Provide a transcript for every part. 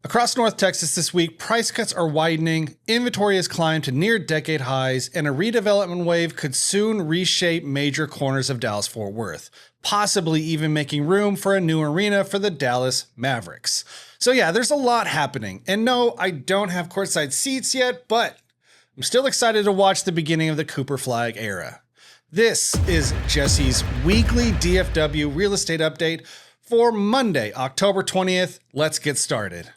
Across North Texas this week, price cuts are widening, inventory has climbed to near decade highs, and a redevelopment wave could soon reshape major corners of Dallas-Fort Worth, possibly even making room for a new arena for the Dallas Mavericks. So yeah, there's a lot happening. And no, I don't have courtside seats yet, but I'm still excited to watch the beginning of the Cooper Flag era. This is Jesse's weekly DFW Real Estate Update for Monday, October 20th. Let's get started.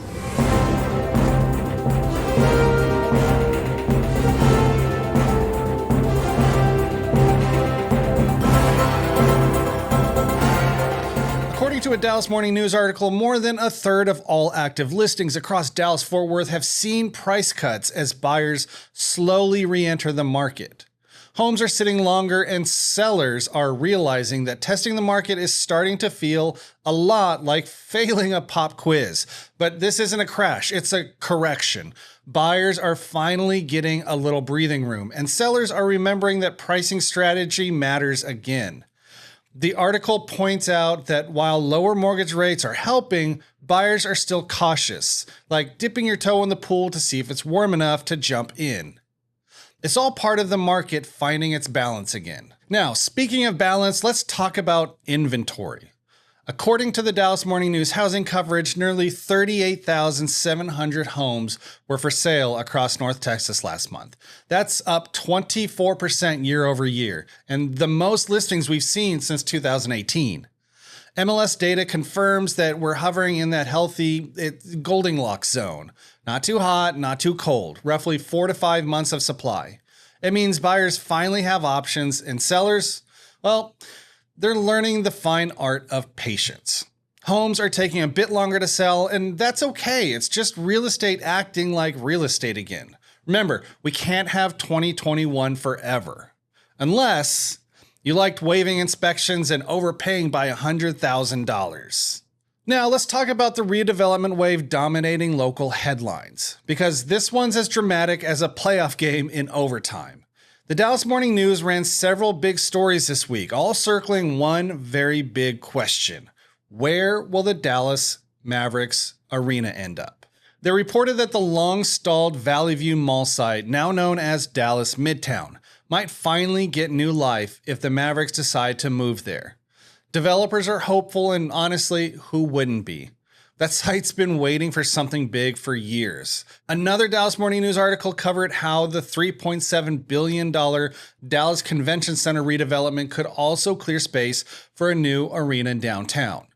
According to a Dallas Morning News article, more than a third of all active listings across Dallas-Fort Worth have seen price cuts as buyers slowly re-enter the market. Homes are sitting longer and sellers are realizing that testing the market is starting to feel a lot like failing a pop quiz. But this isn't a crash, it's a correction. Buyers are finally getting a little breathing room, and sellers are remembering that pricing strategy matters again. The article points out that while lower mortgage rates are helping, buyers are still cautious, like dipping your toe in the pool to see if it's warm enough to jump in. It's all part of the market finding its balance again. Now, speaking of balance, let's talk about inventory. According to the Dallas Morning News housing coverage, nearly 38,700 homes were for sale across North Texas last month. That's up 24% year over year, and the most listings we've seen since 2018. MLS data confirms that we're hovering in that healthy Goldilocks zone. Not too hot, not too cold, roughly 4 to 5 months of supply. It means buyers finally have options, and sellers, well, they're learning the fine art of patience. Homes are taking a bit longer to sell, and that's okay. It's just real estate acting like real estate again. Remember, we can't have 2021 forever. Unless you liked waiving inspections and overpaying by $100,000. Now let's talk about the redevelopment wave dominating local headlines, because this one's as dramatic as a playoff game in overtime. The Dallas Morning News ran several big stories this week, all circling one very big question. Where will the Dallas Mavericks arena end up? They reported that the long-stalled Valley View Mall site, now known as Dallas Midtown, might finally get new life if the Mavericks decide to move there. Developers are hopeful, and honestly, who wouldn't be? That site's been waiting for something big for years. Another Dallas Morning News article covered how the $3.7 billion Dallas Convention Center redevelopment could also clear space for a new arena downtown.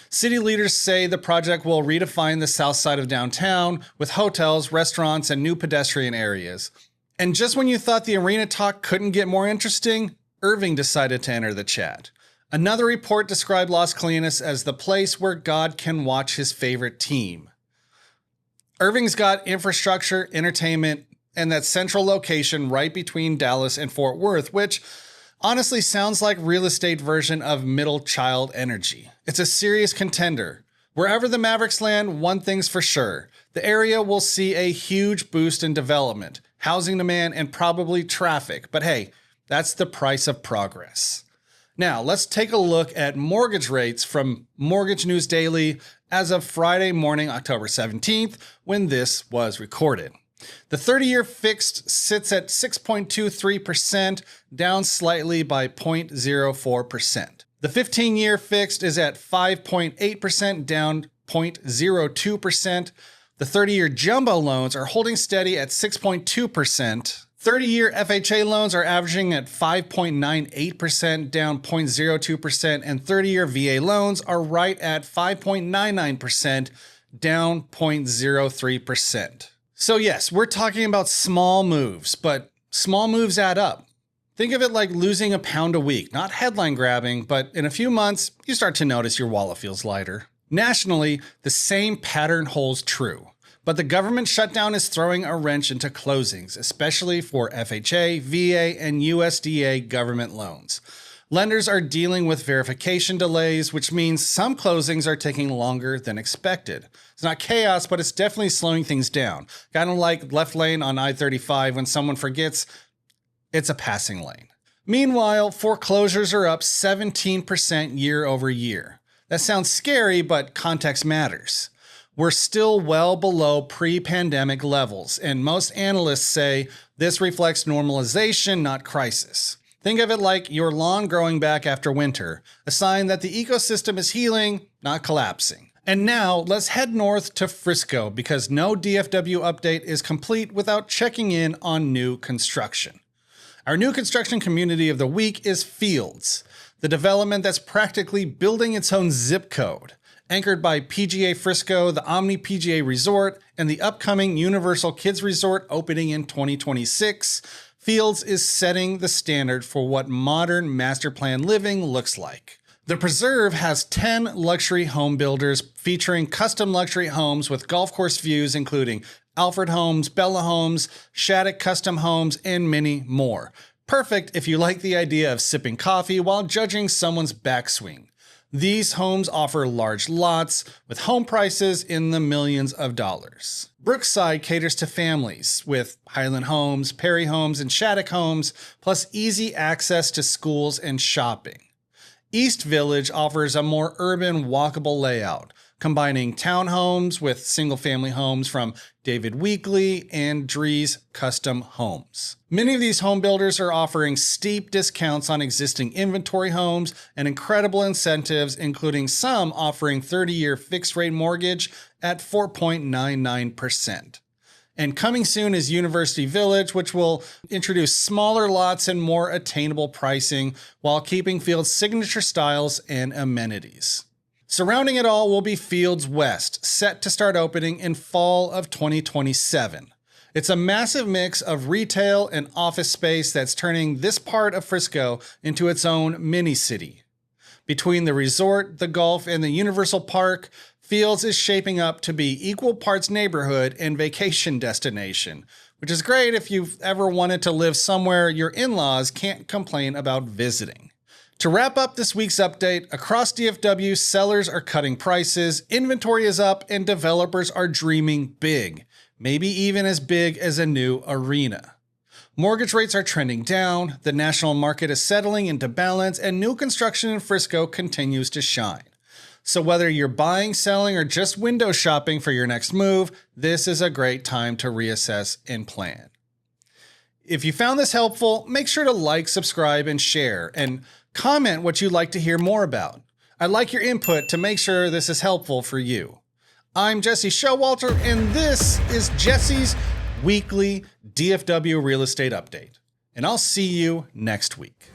City leaders say the project will redefine the south side of downtown with hotels, restaurants, and new pedestrian areas. And just when you thought the arena talk couldn't get more interesting, Irving decided to enter the chat. Another report described Las Colinas as the place where God can watch his favorite team. Irving's got infrastructure, entertainment, and that central location right between Dallas and Fort Worth, which honestly sounds like real estate version of middle child energy. It's a serious contender. Wherever the Mavericks land, one thing's for sure. The area will see a huge boost in development, housing demand, and probably traffic. But hey, that's the price of progress. Now, let's take a look at mortgage rates from Mortgage News Daily as of Friday morning, October 17th, when this was recorded. The 30-year fixed sits at 6.23%, down slightly by 0.04%. The 15-year fixed is at 5.8%, down 0.02%. The 30-year jumbo loans are holding steady at 6.2%. 30-year FHA loans are averaging at 5.98%, down 0.02%, and 30-year VA loans are right at 5.99%, down 0.03%. So yes, we're talking about small moves, but small moves add up. Think of it like losing a pound a week, not headline grabbing, but in a few months, you start to notice your wallet feels lighter. Nationally, the same pattern holds true. But the government shutdown is throwing a wrench into closings, especially for FHA, VA, and USDA government loans. Lenders are dealing with verification delays, which means some closings are taking longer than expected. It's not chaos, but it's definitely slowing things down. Kind of like left lane on I-35 when someone forgets it's a passing lane. Meanwhile, foreclosures are up 17% year over year. That sounds scary, but context matters. We're still well below pre-pandemic levels, and most analysts say this reflects normalization, not crisis. Think of it like your lawn growing back after winter, a sign that the ecosystem is healing, not collapsing. And now let's head north to Frisco, because no DFW update is complete without checking in on new construction. Our new construction community of the week is Fields, the development that's practically building its own zip code. Anchored by PGA Frisco, the Omni PGA Resort, and the upcoming Universal Kids Resort opening in 2026, Fields is setting the standard for what modern master plan living looks like. The preserve has 10 luxury home builders featuring custom luxury homes with golf course views including Alfred Homes, Bella Homes, Shattuck Custom Homes, and many more. Perfect if you like the idea of sipping coffee while judging someone's backswing. These homes offer large lots with home prices in the millions of dollars. Brookside caters to families with Highland Homes, Perry Homes, and Shattuck Homes, plus easy access to schools and shopping. East Village offers a more urban, walkable layout, combining townhomes with single-family homes from David Weekley and Drees Custom Homes. Many of these home builders are offering steep discounts on existing inventory homes and incredible incentives, including some offering 30-year fixed-rate mortgage at 4.99%. And coming soon is University Village, which will introduce smaller lots and more attainable pricing while keeping Fields' signature styles and amenities. Surrounding it all will be Fields West, set to start opening in fall of 2027. It's a massive mix of retail and office space that's turning this part of Frisco into its own mini-city. Between the resort, the golf, and the Universal Park, Fields is shaping up to be equal parts neighborhood and vacation destination, which is great if you've ever wanted to live somewhere your in-laws can't complain about visiting. To wrap up this week's update, across DFW, sellers are cutting prices, inventory is up, and developers are dreaming big, maybe even as big as a new arena. Mortgage rates are trending down, the national market is settling into balance, and new construction in Frisco continues to shine. So whether you're buying, selling, or just window shopping for your next move, this is a great time to reassess and plan. If you found this helpful, make sure to like, subscribe, and share, and comment what you'd like to hear more about. I'd like your input to make sure this is helpful for you. I'm Jesse Showalter, and this is Jesse's weekly DFW Real Estate Update. And I'll see you next week.